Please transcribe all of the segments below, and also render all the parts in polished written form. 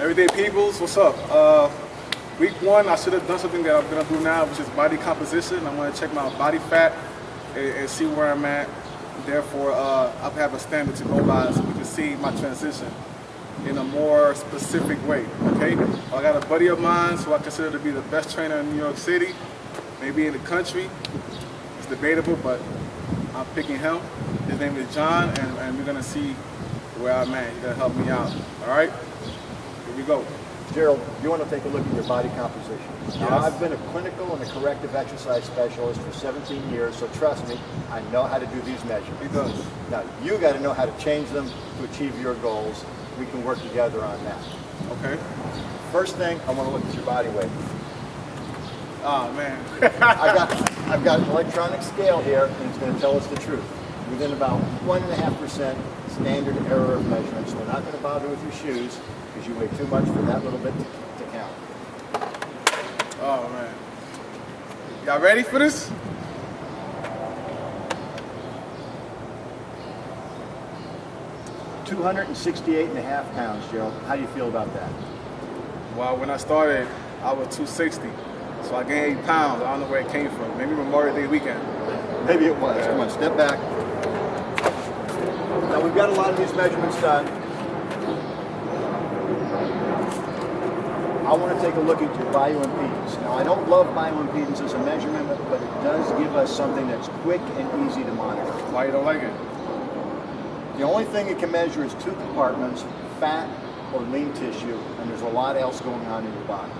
Everyday peoples, what's up? Week 1, I should have done something that I'm gonna do now, which is body composition. I'm gonna check my body fat and see where I'm at. Therefore, I have a standard to go by so we can see my transition in a more specific way, okay? I got a buddy of mine who I consider to be the best trainer in New York City, maybe in the country. It's debatable, but I'm picking him. His name is John, and we're gonna see where I'm at. He's gonna help me out, all right? Here we go. Gerald, you want to take a look at your body composition. Yes. Now, I've been a clinical and a corrective exercise specialist for 17 years, so trust me, I know how to do these measurements. He does. Now, you got to know how to change them to achieve your goals. We can work together on that. Okay. First thing, I want to look at your body weight. Oh, man. I've got an electronic scale here, and it's going to tell us the truth. Within about 1.5% standard error of measurement, so we're not going to bother with your shoes, because you weigh too much for that little bit to count. Oh, man. Y'all ready for this? $268.5 pounds, Gerald. How do you feel about that? Well, when I started, I was 260. So I gained 8 pounds. I don't know where it came from. Maybe Memorial Day weekend. Maybe it was. Come on, step back. Now, we've got a lot of these measurements done. I want to take a look at your bioimpedance. Now, I don't love bioimpedance as a measurement, but it does give us something that's quick and easy to monitor. Why you don't like it? The only thing it can measure is 2 compartments, fat or lean tissue, and there's a lot else going on in your body.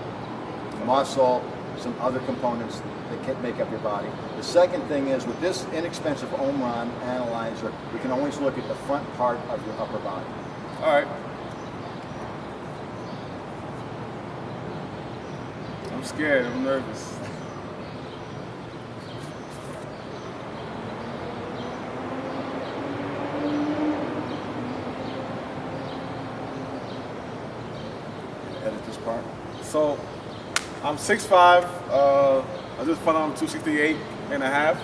Muscle, some other components that can make up your body. The second thing is, with this inexpensive Omron analyzer, we can always look at the front part of your upper body. All right. I'm scared. I'm nervous. Edit this part. So, I'm 6'5". I just found out I'm 268.5,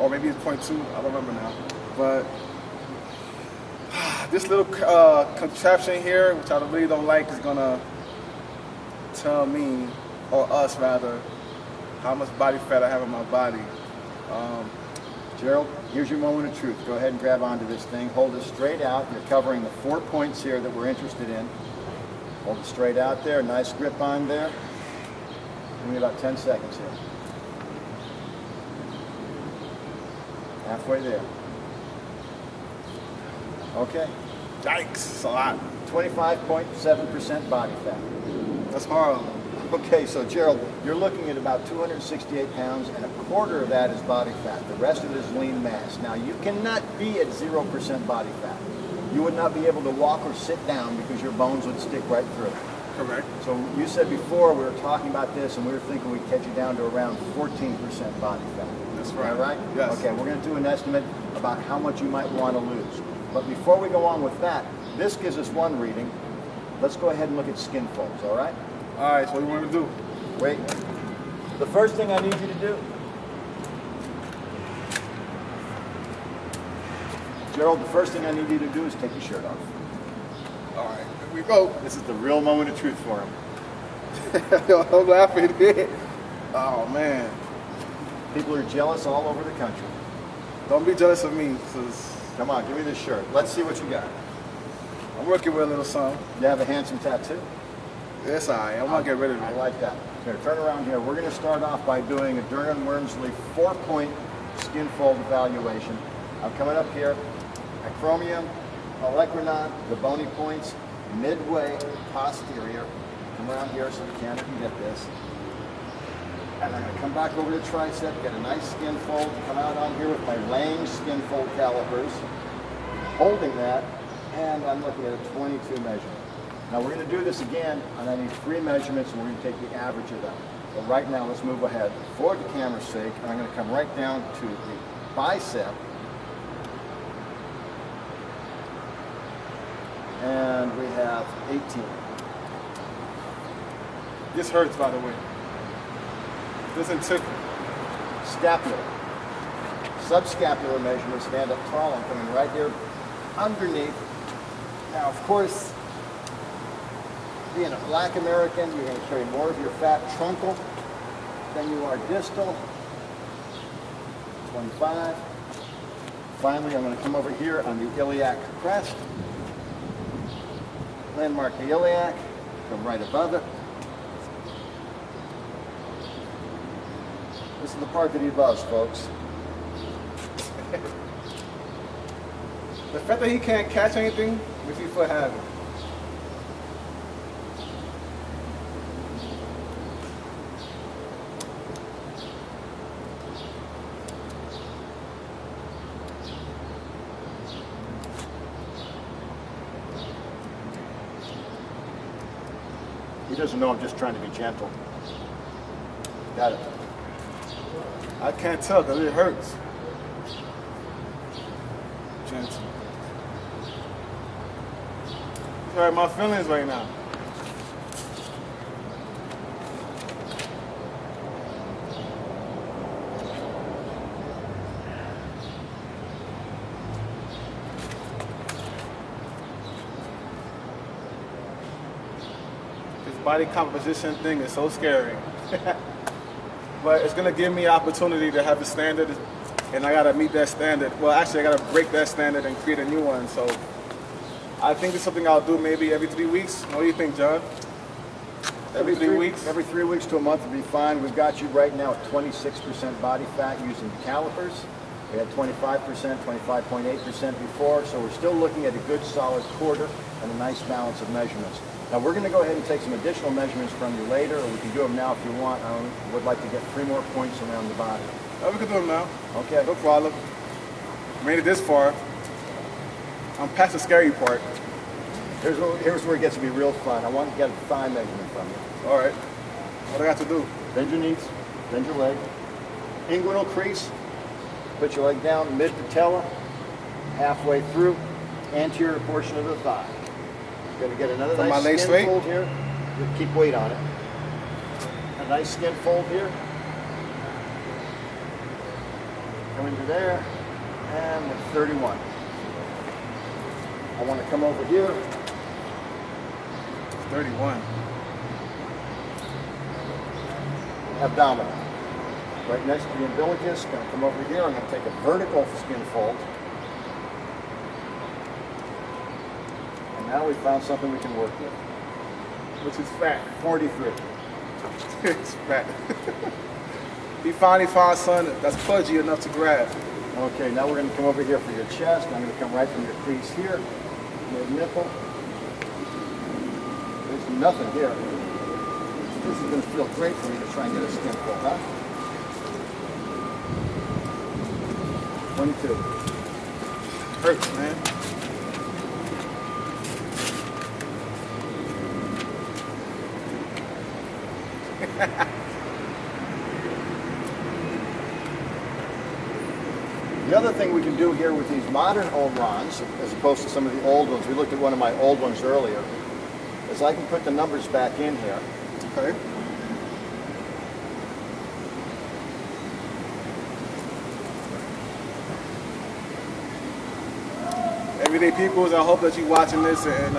or maybe it's 0.2. I don't remember now. But this little contraption here, which I really don't like, is gonna tell me, or us rather, how much body fat I have in my body. Gerald, here's your moment of truth. Go ahead and grab onto this thing. Hold it straight out. You're covering the 4 points here that we're interested in. Hold it straight out there. Nice grip on there. Give me about 10 seconds here. Halfway there. Okay. Yikes, it's a lot. 25.7% body fat. That's horrible. Okay, so Gerald, you're looking at about 268 pounds, and a quarter of that is body fat. The rest of it is lean mass. Now, you cannot be at 0% body fat. You would not be able to walk or sit down because your bones would stick right through. Correct. So you said before we were talking about this, and we were thinking we'd catch you down to around 14% body fat. That's right. Is that right? Yes. Okay, we're going to do an estimate about how much you might want to lose. But before we go on with that, this gives us one reading. Let's go ahead and look at skin folds, all right? All right, so what do you want to do? Wait. The first thing I need you to do, Gerald, the first thing I need you to do is take your shirt off. All right, here we go. This is the real moment of truth for him. I'm laughing. Oh, man. People are jealous all over the country. Don't be jealous of me, because Come on, give me this shirt. Let's see what you got. I'm working with a little something. You have a handsome tattoo? Yes, I'm going to get rid of it. I like that. Here, turn around here. We're going to start off by doing a Dernan-Wormsley 4-point skin fold evaluation. I'm coming up here. Acromion, olecranon, the bony points, midway posterior. Come around here so the camera can get this. And I'm going to come back over the tricep, get a nice skin fold, come out on here with my Lange skin fold calipers, holding that, and I'm looking at a 22 measurement. Now we're going to do this again, and I need 3 measurements, and we're going to take the average of them. But right now, let's move ahead for the camera's sake, and I'm going to come right down to the bicep. And we have 18. This hurts, by the way. Doesn't tickle. Scapular. Subscapular measurement, stand up tall. I'm coming right here underneath. Now, of course, being a black American, you're going to carry more of your fat truncal than you are distal. 25. Finally, I'm going to come over here on the iliac crest. Landmark the iliac, come right above it. This is the part that he loves, folks. The fact that he can't catch anything makes me feel happy. He doesn't know I'm just trying to be gentle. Got it. I can't tell because it hurts. Gentle. You hurt my feelings right now. This body composition thing is so scary. But it's gonna give me an opportunity to have a standard, and I gotta meet that standard. Well, actually, I gotta break that standard and create a new one. So I think it's something I'll do maybe every 3 weeks. What do you think, John? Every 3 weeks? Every 3 weeks to a month would be fine. We've got you right now at 26% body fat using the calipers. We had 25%, 25.8% before, so we're still looking at a good solid quarter and a nice balance of measurements. Now we're going to go ahead and take some additional measurements from you later, or we can do them now if you want. I would like to get 3 more points around the body. Oh, we can do them now. Okay. No problem. Made it this far. I'm past the scary part. Here's where it gets to be real fun. I want to get a thigh measurement from you. All right. What do I got to do? Bend your knees, bend your leg. Inguinal crease. Put your leg down, mid-patella, halfway through, anterior portion of the thigh. Going to get another nice skin fold here. Keep weight on it. A nice skin fold here. Come into there, and with 31. I want to come over here. 31. Abdominal. Right next to the umbilicus. Going to come over here. I'm going to take a vertical skin fold. And now we found something we can work with. Which is fat. 43. It's fat. He finally found something that's pudgy enough to grab. Okay, now we're going to come over here for your chest. I'm going to come right from your crease here. Mid-nipple. There's nothing here. This is going to feel great for me to try and get a skin fold, huh? 22. Hurts, man. The other thing we can do here with these modern Omrons, as opposed to some of the old ones, we looked at one of my old ones earlier, is I can put the numbers back in here. Okay. Everyday peoples, I hope that you're watching this and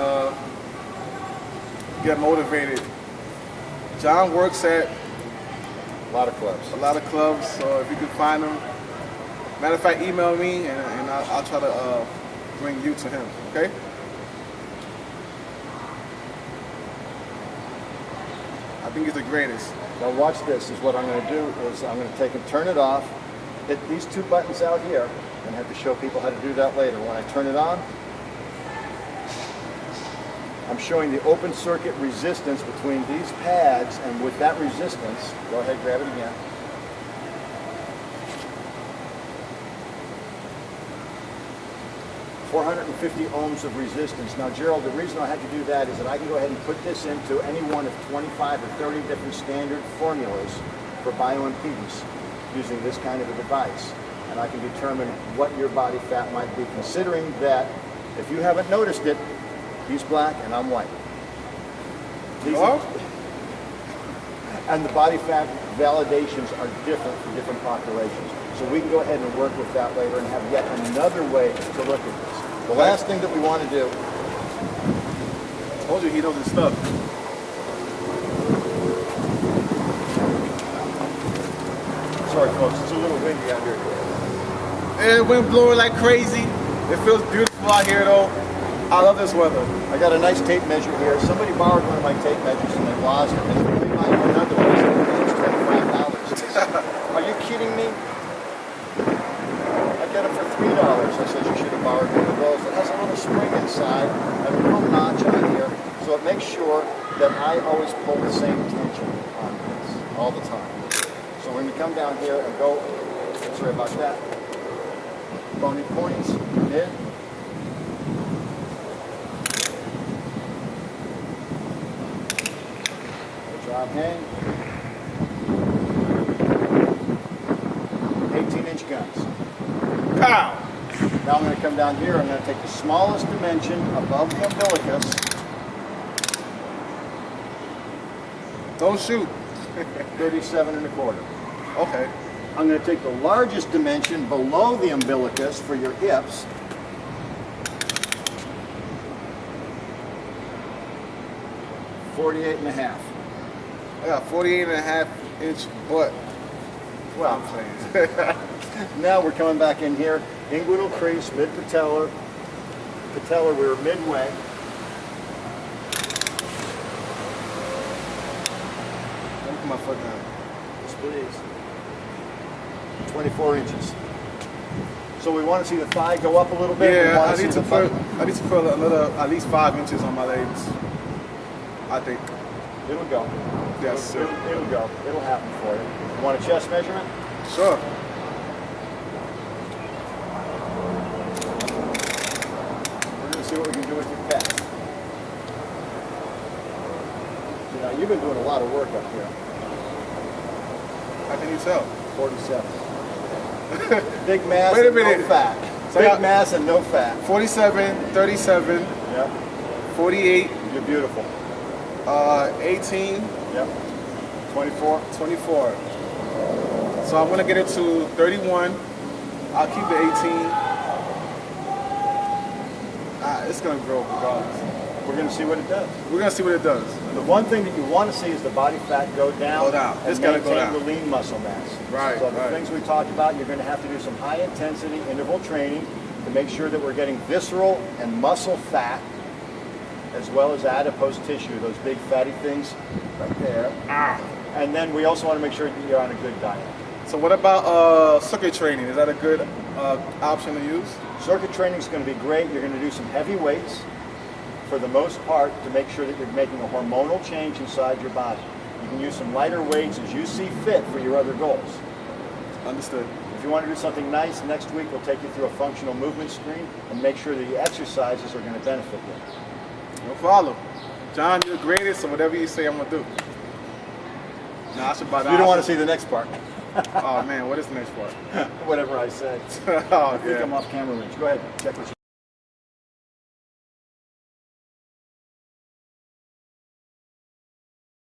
get motivated. John works at A lot of clubs. a lot of clubs, so if you can find them, matter of fact, email me and I'll try to bring you to him, okay? I think he's the greatest. Now watch this, is what I'm going to do is I'm going to take and turn it off, hit these 2 buttons out here, and have to show people how to do that later. When I turn it on, I'm showing the open circuit resistance between these pads, and with that resistance, go ahead, grab it again. $450 ohms of resistance. Now, Gerald, the reason I had to do that is that I can go ahead and put this into any one of 25 or 30 different standard formulas for bioimpedance using this kind of a device. And I can determine what your body fat might be, considering that if you haven't noticed it, he's black and I'm white. And the body fat validations are different for different populations. So we can go ahead and work with that later and have yet another way to look at this. The last thing that we want to do, I told you he knows his stuff. story, folks. It's a little windy out here. And wind blowing like crazy. It feels beautiful out here though. I love this weather. I got a nice tape measure here. Somebody borrowed one of my tape measures and they lost it. And they might want another one. It's $25. Are you kidding me? I got it for $3. I said you should have borrowed one of those. It has a little spring inside and a little notch on here, so it makes sure that I always pull the same tension on this all the time. So when you come down here and go, sorry about that, bony points, mid. Drop hang. 18-inch guns. Pow! Now I'm going to come down here. I'm going to take the smallest dimension above the umbilicus. Don't shoot. 37 1/4. Okay. I'm going to take the largest dimension below the umbilicus for your hips. .48 1/2. I got 48.5-inch butt. Well, now we're coming back in here. Inguinal crease, mid-patellar. Patellar, we're midway. Let me put my foot down. Yes, please. 24 inches. So we want to see the thigh go up a little bit. Yeah, I need to put another at least 5 inches on my legs. I think. It'll go. Yes, it'll go. It'll happen for you. You want a chest measurement? Sure. We're going to see what we can do with your pec. You know, you've been doing a lot of work up here. How can you tell? 47. Big mass Wait a and minute. no fat. So Big mass and no fat. 47, 37, Yep. 48, You're beautiful. 18, Yep. 24. 24. So I'm gonna get it to 31. I'll keep the 18. It's gonna grow regardless. We're going to see what it does. We're gonna see what it does. The one thing that you want to see is the body fat go down. Go down. It's And gotta go maintain down. the lean muscle mass. Right, So the right. things we talked about, you're going to have to do some high intensity interval training to make sure that we're getting visceral and muscle fat, as well as adipose tissue, those big fatty things right there. And then we also want to make sure that you're on a good diet. So what about circuit training? Is that a good option to use? Circuit training is going to be great. You're going to do some heavy weights for the most part to make sure that you're making a hormonal change inside your body. You can use some lighter weights as you see fit for your other goals. Understood. If you want to do something nice, next week we'll take you through a functional movement screen and make sure that the exercises are going to benefit you. No problem. John, you're the greatest, so whatever you say, I'm gonna do. Nah, I should buy that. You don't want to see the next part. Oh man, what is the next part? Whatever I say. Oh, I think I'm off camera, Rich. Go ahead, check what you